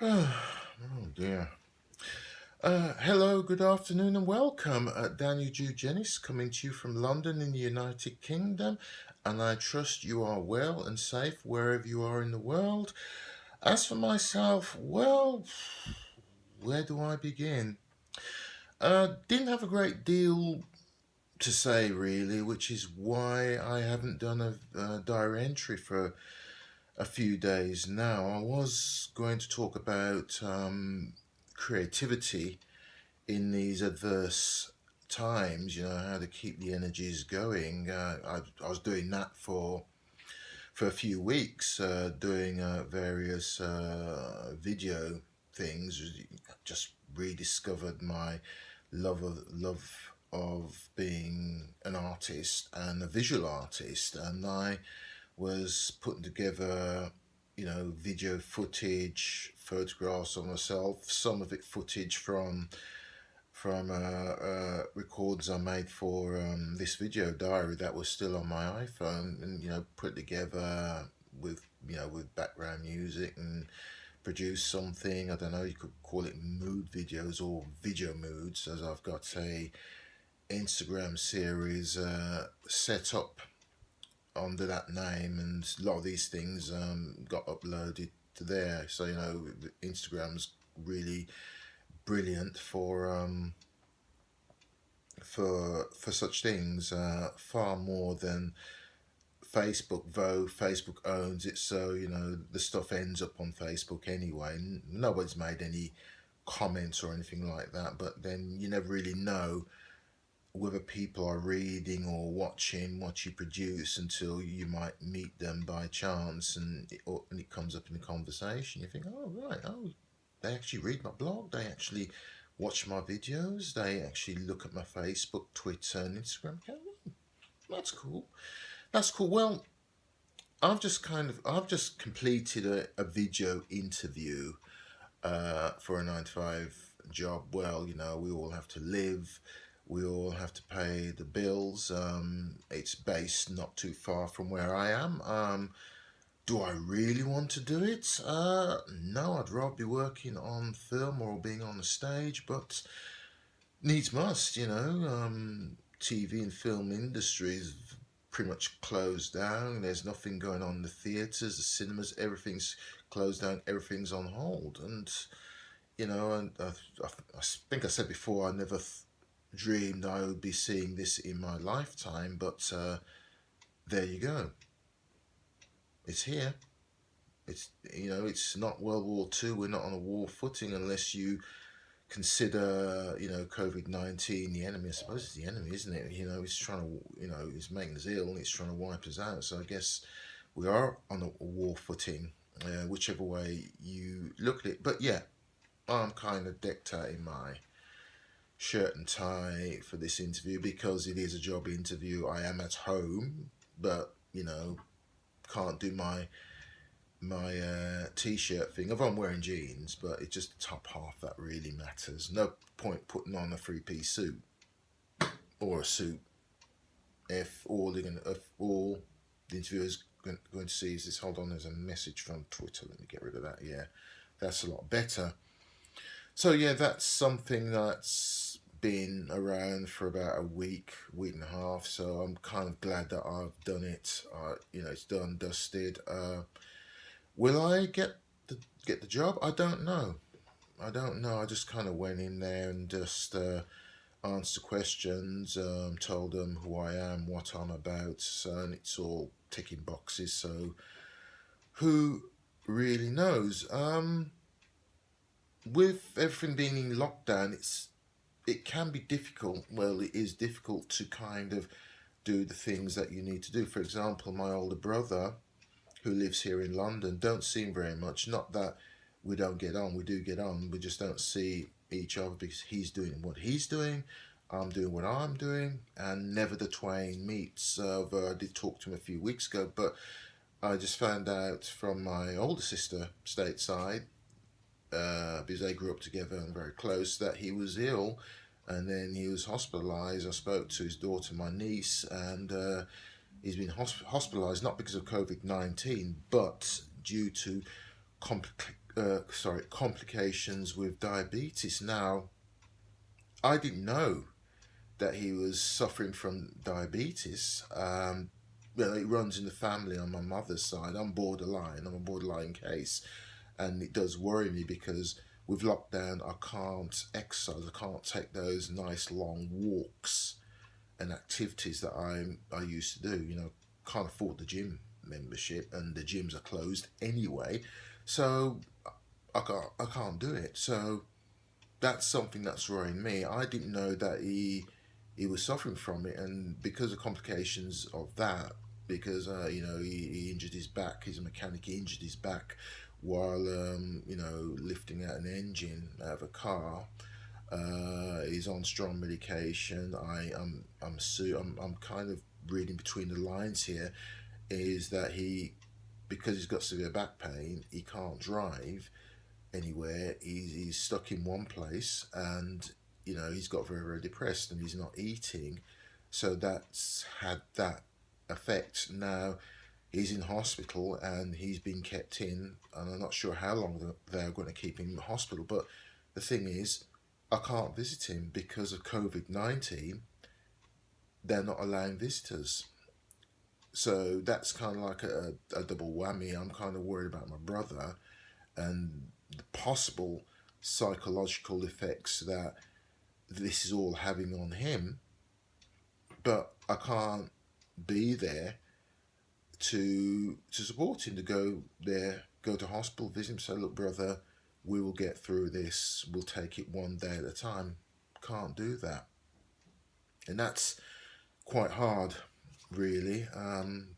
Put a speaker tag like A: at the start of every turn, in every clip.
A: Oh dear. Hello, good afternoon, and welcome. Daniel Jugenis coming to you from London in the United Kingdom, and I trust you are well and safe wherever you are in the world. As for myself, well, where do I begin? Didn't have a great deal to say really, which is why I haven't done a diary entry for a few days now. I was going to talk about creativity in these adverse times, how to keep the energies going. I was doing that for a few weeks, doing various video things. Just rediscovered my love of being an artist and a visual artist, and I was putting together, video footage, photographs of myself, some of it footage from records I made for this video diary that was still on my iPhone, and put together with background music and produce something. I don't know. You could call it mood videos or video moods, as I've got a Instagram series set up under that name, and a lot of these things got uploaded to there. So Instagram's really brilliant for such things, far more than Facebook, though Facebook owns it, so the stuff ends up on Facebook anyway. Nobody's made any comments or anything like that, but then you never really know whether people are reading or watching what you produce until you might meet them by chance, and it comes up in the conversation. You think, oh right, oh, they actually read my blog, they actually watch my videos, they actually look at my Facebook, Twitter, and Instagram account. That's cool. That's cool. Well, I've just completed a video interview for a 9 to 5 job. Well, we all have to live, we all have to pay the bills. It's based not too far from where I am. Do I really want to do it? No, I'd rather be working on film or being on the stage, but needs must, TV and film industries pretty much closed down. There's nothing going on in the theatres, the cinemas, everything's closed down, everything's on hold. And I think I said before, I never dreamed I would be seeing this in my lifetime, but there you go. It's here. It's not World War Two. We're not on a war footing unless you consider, COVID-19 the enemy. I suppose it's the enemy, isn't it? It's trying to, it's making us ill and it's trying to wipe us out. So I guess we are on a war footing, whichever way you look at it. But yeah, I'm kind of decked out in my shirt and tie for this interview because it is a job interview. I am at home, but can't do my t-shirt thing. If I'm wearing jeans, but it's just the top half that really matters. No point putting on a three-piece suit or a suit if all the interviewer's going to see is this. Hold on, there's a message from Twitter. Let me get rid of that. Yeah, that's a lot better. So yeah, that's something that's been around for about a week and a half. So I'm kind of glad that I've done it. It's done, dusted. Will I get the job? I don't know. I don't know. I just kind of went in there and just answered questions, told them who I am, what I'm about, and it's all ticking boxes. So who really knows? With everything being in lockdown, it can be difficult. Well, it is difficult to kind of do the things that you need to do. For example, my older brother, who lives here in London, don't see him very much. Not that we don't get on, we do get on, we just don't see each other because he's doing what he's doing, I'm doing what I'm doing, and never the twain meet. So I did talk to him a few weeks ago, but I just found out from my older sister stateside, because they grew up together and very close, that he was ill and then he was hospitalized. I spoke to his daughter, my niece, and he's been hospitalized not because of COVID-19, but due to complications with diabetes. Now, I didn't know that he was suffering from diabetes. It runs in the family on my mother's side. I'm borderline. I'm a borderline case, and it does worry me because with lockdown, I can't exercise. I can't take those nice long walks and activities that I used to do. Can't afford the gym membership, and the gyms are closed anyway, so I can't do it. So that's something that's worrying me. I didn't know that he was suffering from it, and because of complications of that, because he injured his back. He's a mechanic. He injured his back while lifting out an engine out of a car. He's on strong medication. I'm kind of reading between the lines here. Is that because he's got severe back pain, he can't drive anywhere. He's stuck in one place, and he's got very, very depressed, and he's not eating. So that's had that effect. Now he's in hospital, and he's been kept in, and I'm not sure how long they're going to keep him in hospital. But the thing is, I can't visit him because of COVID-19. They're not allowing visitors. So that's kind of like a double whammy. I'm kind of worried about my brother and the possible psychological effects that this is all having on him. But I can't be there to support him, to go there, go to hospital, visit him, say, look, brother, we will get through this. We'll take it one day at a time. Can't do that. And that's quite hard, really. I'm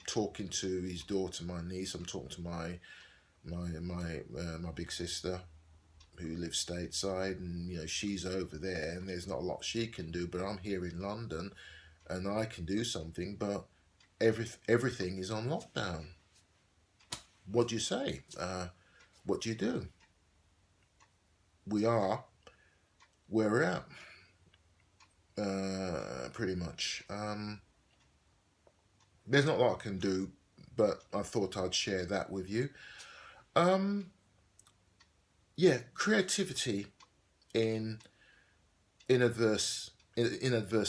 A: talking to his daughter, my niece. I'm talking to my big sister, who lives stateside, and she's over there, and there's not a lot she can do. But I'm here in London, and I can do something. But everything is on lockdown. What do you say? What do you do? We are where we're at. Pretty much. There's not a lot I can do, but I thought I'd share that with you. Um, yeah, creativity in in adverse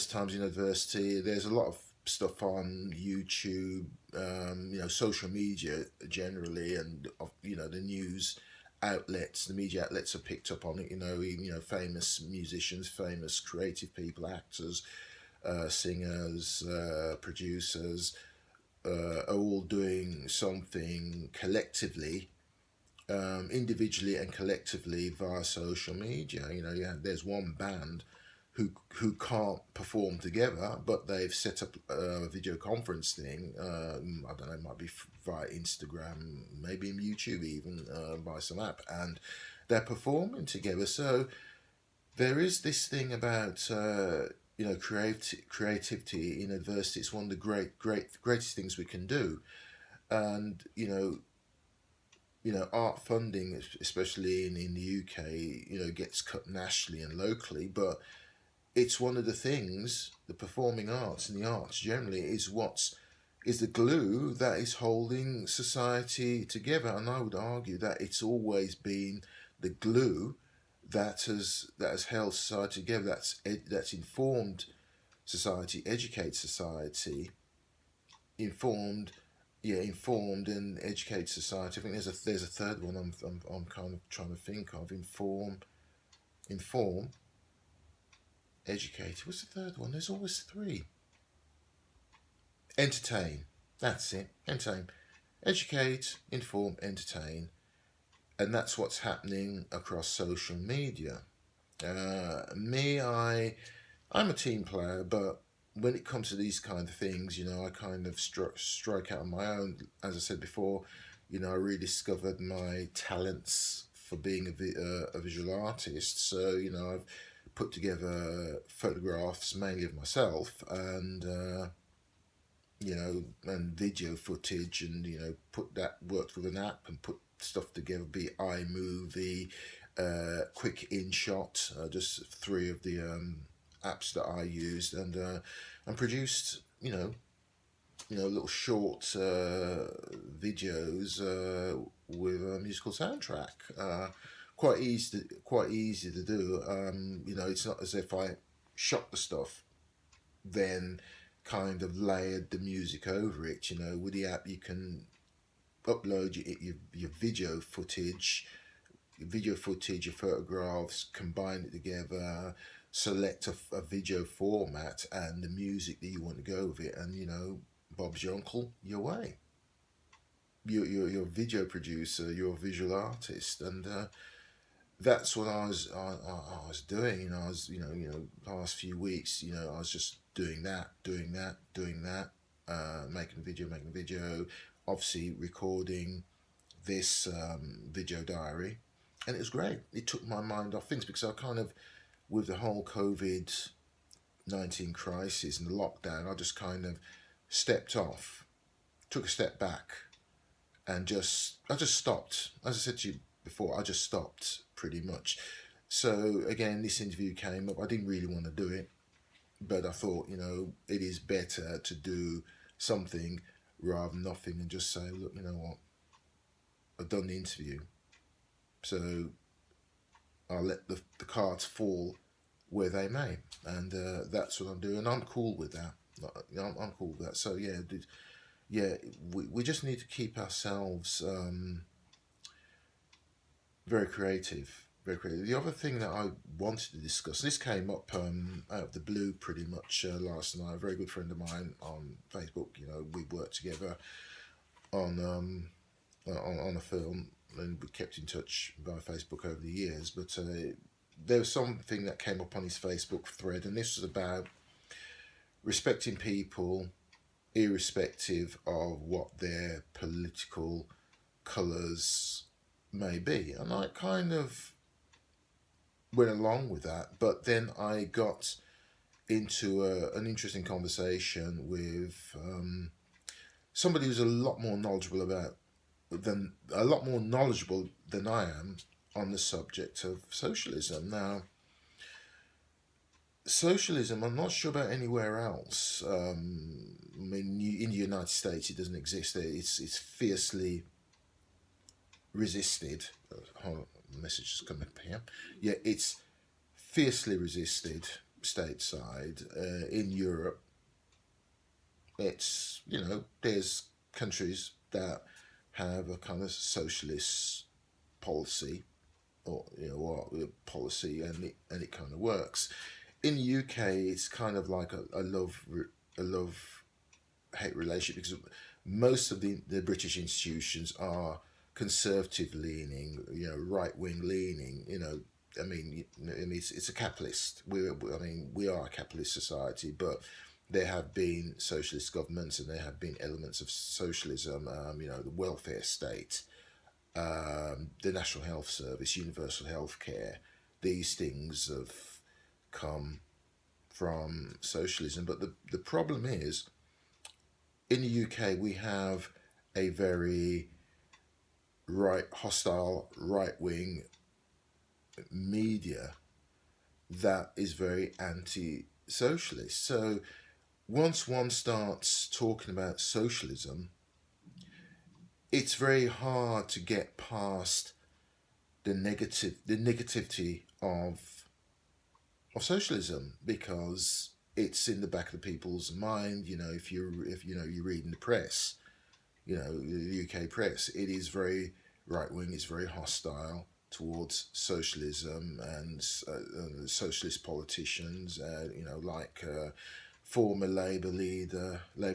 A: times, in adversity. There's a lot of stuff on YouTube, social media generally, and the news outlets, the media outlets have picked up on it. Famous musicians, famous creative people, actors, singers, producers, are all doing something collectively, individually and collectively via social media. There's one band who can't perform together, but they've set up a video conference thing. I don't know, it might be via Instagram, maybe YouTube even, by some app, and they're performing together. So there is this thing about creativity in adversity. It's one of the greatest things we can do, and art funding, especially in the UK, gets cut nationally and locally, but it's one of the things, the performing arts and the arts generally is the glue that is holding society together. And I would argue that it's always been the glue that has held society together, that's informed society, educates society, informed and educate society. I think there's a third one I'm kind of trying to think of. Inform, educate. What's the third one? There's always three. Entertain. That's it. Entertain. Educate, inform, entertain. And that's what's happening across social media. I'm a team player, but when it comes to these kind of things, I kind of strike out on my own. As I said before, I rediscovered my talents for being a visual artist. So, I've put together photographs mainly of myself, and and video footage, and worked with an app and put stuff together, be it iMovie, Quick InShot, just three of the apps that I used, and produced little short videos with a musical soundtrack. Quite easy to do. It's not as if I shot the stuff, then kind of layered the music over it. With the app you can upload your video footage, your photographs, combine it together, select a video format and the music that you want to go with it, and Bob's your uncle, your way. You're a video producer, you're a visual artist, and that's what I was doing. I was last few weeks. I was just doing that, making video, obviously recording this video diary, and it was great. It took my mind off things because I kind of, with the whole COVID-19 crisis and the lockdown, I just kind of stepped off, took a step back, and I just stopped. As I said to you before, I just stopped pretty much. So again, this interview came up. I didn't really want to do it, but I thought, it is better to do something rather than nothing and just say, look, you know what, I've done the interview, so I'll let the cards fall where they may, and that's what I'm doing. I'm cool with that. I'm cool with that. So yeah, we just need to keep ourselves very creative, very creative. The other thing that I wanted to discuss, this came up out of the blue pretty much last night. A very good friend of mine on Facebook. We worked together on a film, and we kept in touch via Facebook over the years. But there was something that came up on his Facebook thread, and this was about respecting people irrespective of what their political colours may be. And I kind of went along with that, but then I got into an interesting conversation with somebody who's a lot more knowledgeable than I am on the subject of socialism. Now, socialism, I'm not sure about anywhere else. In the United States, it doesn't exist. It's fiercely resisted. Message has come up here. Yeah, it's fiercely resisted stateside. In Europe, it's there's countries that have a kind of socialist policy, or policy, and it kind of works. In the UK, it's kind of like a love hate relationship, because most of the British institutions are conservative leaning, right wing leaning. It's a capitalist. We are a capitalist society, but there have been socialist governments and there have been elements of socialism. The welfare state, the National Health Service, universal health care. These things have come from socialism, but the problem is, in the UK we have a very hostile right wing media that is very anti-socialist. So once one starts talking about socialism, it's very hard to get past the negativity of socialism, because it's in the back of the people's mind. If you're reading the press, the UK press, it is very right wing. It's very hostile towards socialism and socialist politicians. Like former Labour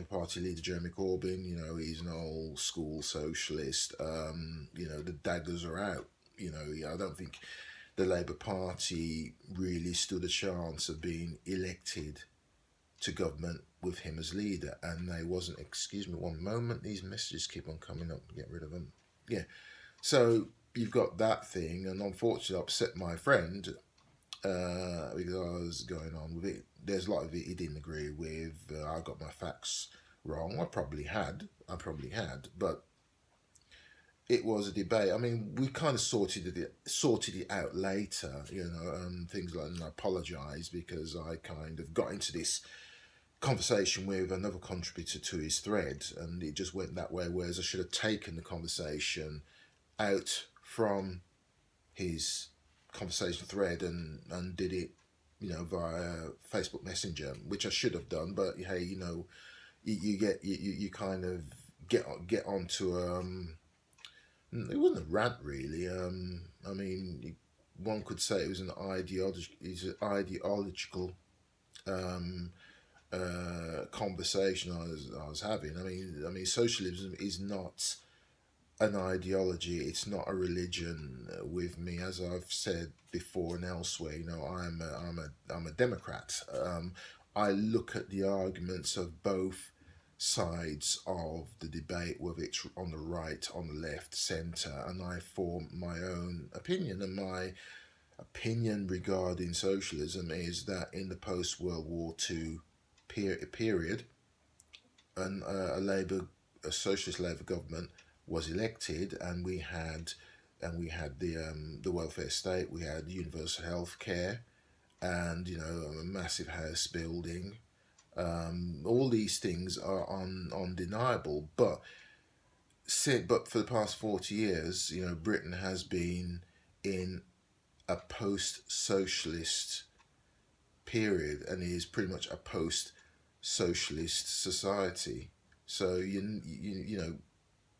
A: Party leader Jeremy Corbyn. He's an old school socialist. The daggers are out. I don't think the Labour Party really stood a chance of being elected to government with him as leader, and they wasn't. Excuse me one moment, these messages keep on coming up, get rid of them. Yeah, so you've got that thing, and unfortunately I upset my friend because I was going on with it. There's a lot of it he didn't agree with. I got my facts wrong. I probably had, but it was a debate. We kind of sorted it out later, things like that. And I apologise because I kind of got into this conversation with another contributor to his thread, and it just went that way. Whereas I should have taken the conversation out from his conversation thread and did it, via Facebook Messenger, which I should have done. But hey, you kind of get onto it wasn't a rant really. I mean, one could say it was an ideological um, conversation I was having. I mean, socialism is not an ideology. It's not a religion with me, as I've said before and elsewhere. I'm a Democrat. I look at the arguments of both sides of the debate, whether it's on the right, on the left, centre, and I form my own opinion. And my opinion regarding socialism is that in the post World War II period, and a socialist Labour government was elected, and we had the welfare state, we had universal health care, and a massive house building. All these things are undeniable, but for the past 40 years, Britain has been in a post-socialist period, and is pretty much a post-socialist society. So you're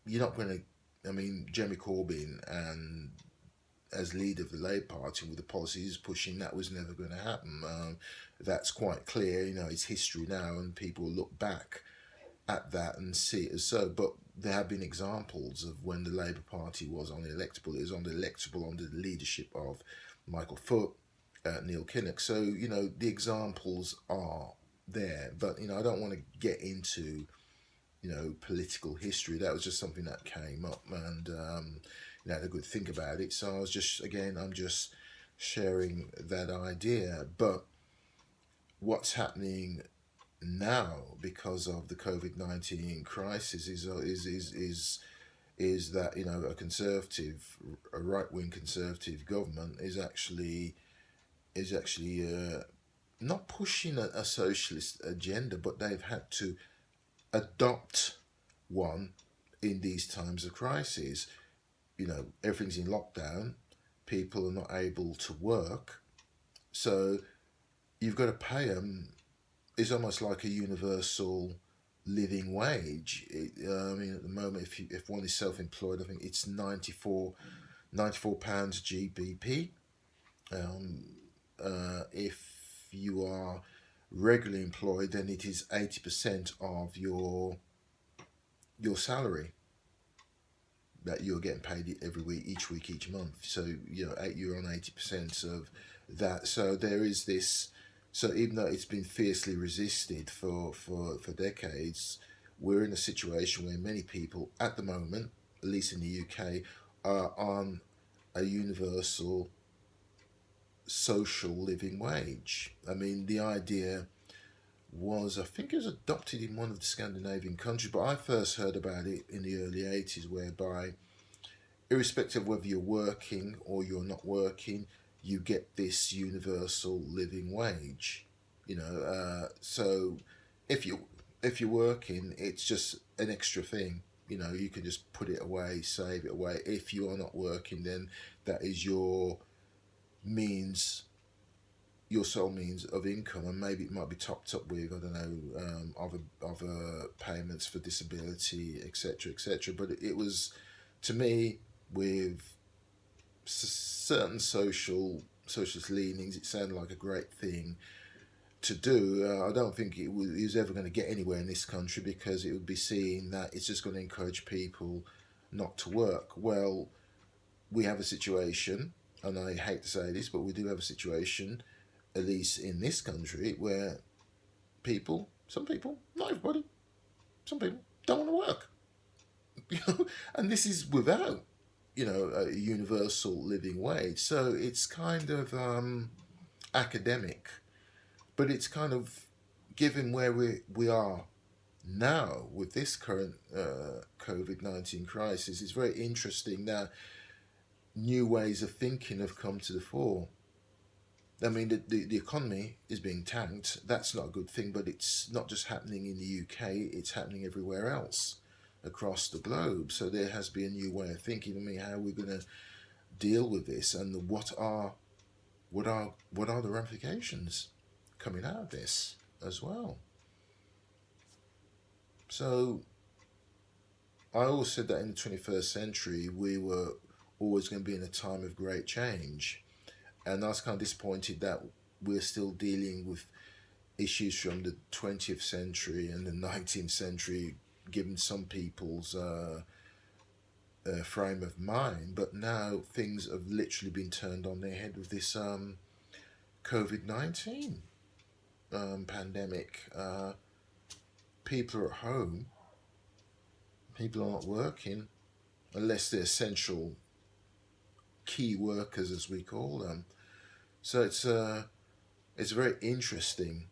A: not going to. I mean, Jeremy Corbyn, and as leader of the Labour Party, with the policies he's pushing, that was never going to happen. That's quite clear. It's history now, and people look back at that and see it as so. But there have been examples of when the Labour Party was unelectable. It was unelectable under the leadership of Michael Foot, Neil Kinnock. So the examples are there. But I don't want to get into political history. That was just something that came up, and I had a good think about it. So I'm just sharing that idea. But what's happening now because of the COVID-19 crisis is that a right wing conservative government is actually not pushing a socialist agenda, but they've had to adopt one in these times of crisis. Everything's in lockdown, people are not able to work, so you've got to pay them. It's almost like a universal living wage. I mean, at the moment, if one is self-employed, I think it's 94 pounds GBP. If you are regularly employed, then it is 80% of your salary that you're getting paid every week, each month. So you're on 80% of that. So there is this. So even though it's been fiercely resisted for decades, we're in a situation where many people at the moment, at least in the UK, are on a universal social living wage. I mean, the idea was, I think it was adopted in one of the Scandinavian countries, but I first heard about it in the early 80s, whereby irrespective of whether you're working or you're not working, you get this universal living wage. So if you're working, it's just an extra thing. You can just put it away, save it away. If you are not working, then that is your sole means of income, and maybe it might be topped up with, I don't know, other payments for disability, etc., etc. But it was, to me, with certain socialist leanings, it sounded like a great thing to do. I don't think it was ever going to get anywhere in this country, because it would be seen that it's just going to encourage people not to work. Well, we have a situation, and I hate to say this, but we do have a situation, at least in this country, where some people, not everybody, some people don't want to work. And this is without, a universal living wage. So it's kind of academic, but it's kind of, given where we are now with this current COVID-19 crisis, it's very interesting that new ways of thinking have come to the fore. I mean, the economy is being tanked. That's not a good thing, but it's not just happening in the UK, it's happening everywhere else across the globe. So there has to be a new way of thinking. I mean, how are we going to deal with this, and what are the ramifications coming out of this as well? So I always said that in the 21st century we were always going to be in a time of great change, and I was kind of disappointed that we're still dealing with issues from the 20th century and the 19th century, given some people's frame of mind. But now things have literally been turned on their head with this COVID-19 pandemic. People are at home, people are not working unless they're essential key workers, as we call them. So it's a very interesting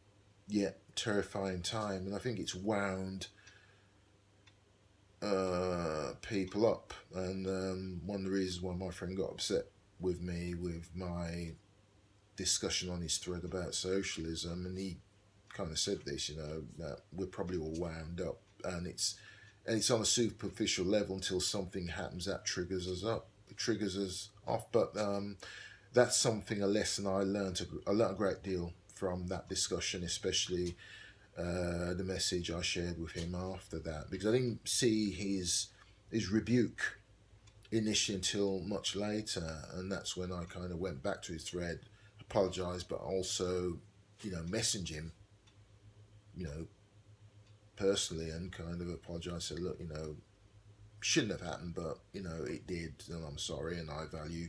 A: yet terrifying time, and I think it's wound people up. And one of the reasons why my friend got upset with me with my discussion on his thread about socialism, and he kind of said this, that we're probably all wound up, and it's on a superficial level until something happens that triggers us up, triggers us off. But that's something, a lesson I learned. I learned a great deal from that discussion, especially the message I shared with him after that, because I didn't see his rebuke initially until much later, and that's when I kind of went back to his thread, apologized, but also, messaged him, personally, and kind of apologized, said, look, shouldn't have happened, but it did, and I'm sorry, and I value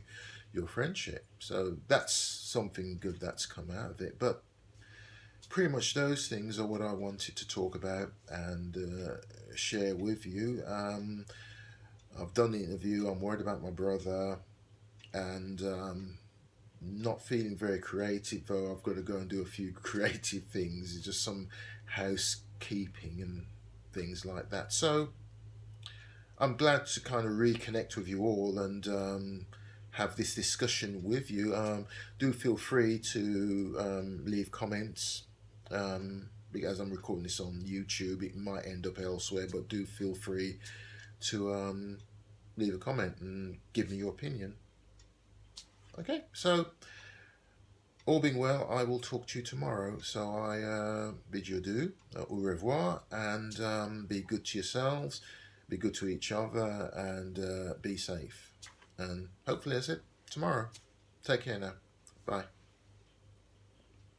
A: your friendship. So that's something good that's come out of it. But pretty much those things are what I wanted to talk about and share with you. I've done the interview. I'm worried about my brother, and not feeling very creative, though I've got to go and do a few creative things. It's just some housekeeping and things like that. So I'm glad to kind of reconnect with you all and have this discussion with you. Do feel free to leave comments. Because I'm recording this on YouTube, it might end up elsewhere, but do feel free to leave a comment and give me your opinion. Okay, so all being well, I will talk to you tomorrow. So I bid you adieu, au revoir, and be good to yourselves, be good to each other, and be safe. And hopefully that's it tomorrow. Take care now. Bye.